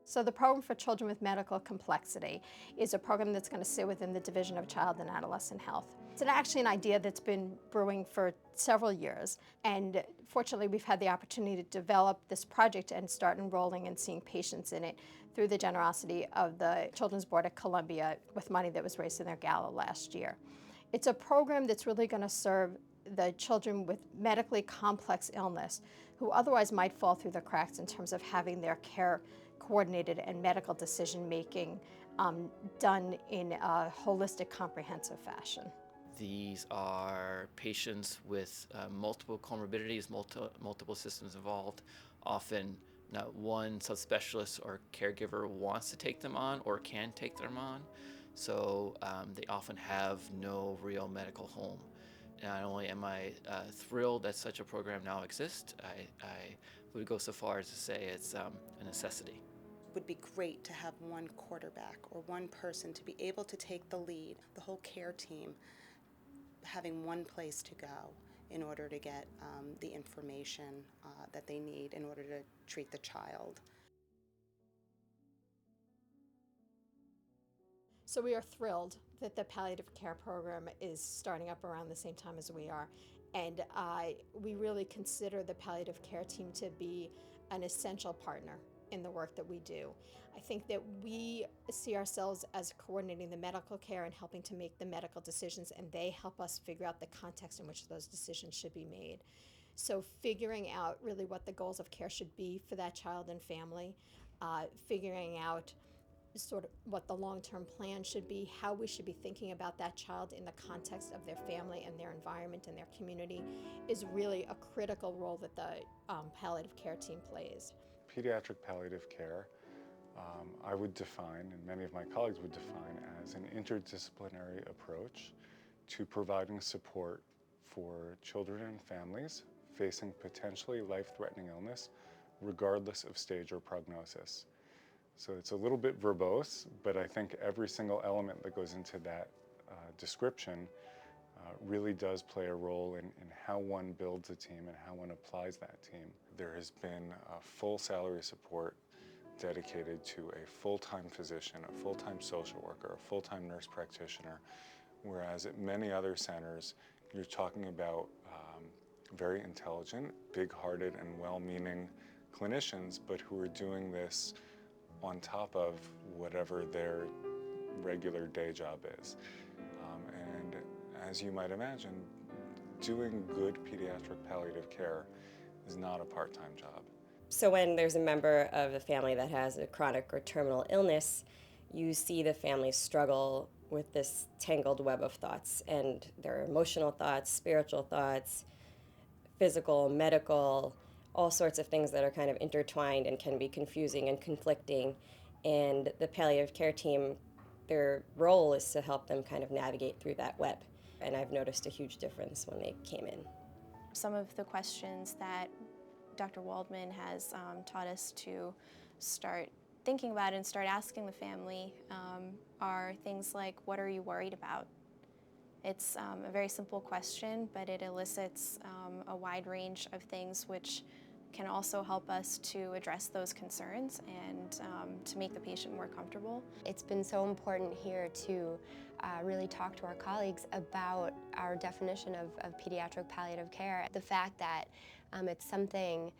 So the program for children with medical complexity is a program that's going to sit within the Division of Child and Adolescent Health. It's actually an idea that's been brewing for several years, and fortunately we've had the opportunity to develop this project and start enrolling and seeing patients in it through the generosity of the Children's Board at Columbia with money that was raised in their Gala last year. It's a program that's really going to serve the children with medically complex illness who otherwise might fall through the cracks in terms of having their care coordinated and medical decision making done in a holistic, comprehensive fashion. These are patients with multiple comorbidities, multiple systems involved. Often not one subspecialist or caregiver wants to take them on or can take them on, so they often have no real medical home. Not only am I thrilled that such a program now exists, I would go so far as to say it's a necessity. It would be great to have one quarterback or one person to be able to take the lead, the whole care team having one place to go in order to get the information that they need in order to treat the child. So we are thrilled that the palliative care program is starting up around the same time as we are. And we really consider the palliative care team to be an essential partner in the work that we do. I think that we see ourselves as coordinating the medical care and helping to make the medical decisions, and they help us figure out the context in which those decisions should be made. So figuring out really what the goals of care should be for that child and family, figuring out sort of what the long-term plan should be, how we should be thinking about that child in the context of their family and their environment and their community is really a critical role that the palliative care team plays. Pediatric palliative care, I would define, and many of my colleagues would define, as an interdisciplinary approach to providing support for children and families facing potentially life-threatening illness, regardless of stage or prognosis. So it's a little bit verbose, but I think every single element that goes into that description really does play a role in how one builds a team and how one applies that team. There has been full salary support dedicated to a full-time physician, a full-time social worker, a full-time nurse practitioner, whereas at many other centers, you're talking about very intelligent, big-hearted, and well-meaning clinicians, but who are doing this on top of whatever their regular day job is. And as you might imagine, doing good pediatric palliative care is not a part-time job. So when there's a member of the family that has a chronic or terminal illness, you see the family struggle with this tangled web of thoughts, and there are emotional thoughts, spiritual thoughts, physical, medical, all sorts of things that are kind of intertwined and can be confusing and conflicting. And the palliative care team, their role is to help them kind of navigate through that web. And I've noticed a huge difference when they came in. Some of the questions that Dr. Waldman has taught us to start thinking about and start asking the family are things like, what are you worried about? It's a very simple question, but it elicits a wide range of things which can also help us to address those concerns and to make the patient more comfortable. It's been so important here to really talk to our colleagues about our definition of pediatric palliative care. The fact that it's something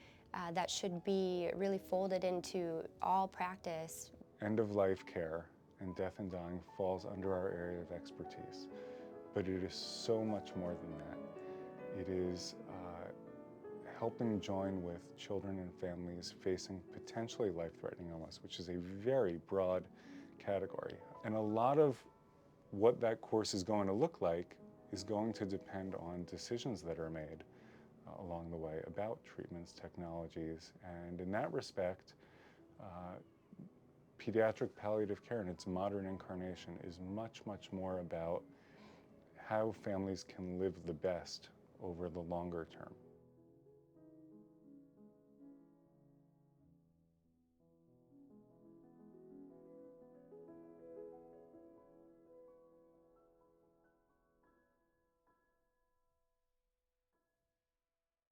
that should be really folded into all practice. End-of-life care and death and dying falls under our area of expertise, but it is so much more than that. It is helping join with children and families facing potentially life-threatening illness, which is a very broad category. And a lot of what that course is going to look like is going to depend on decisions that are made along the way about treatments, technologies, and in that respect, pediatric palliative care in its modern incarnation is much, much more about how families can live the best over the longer term.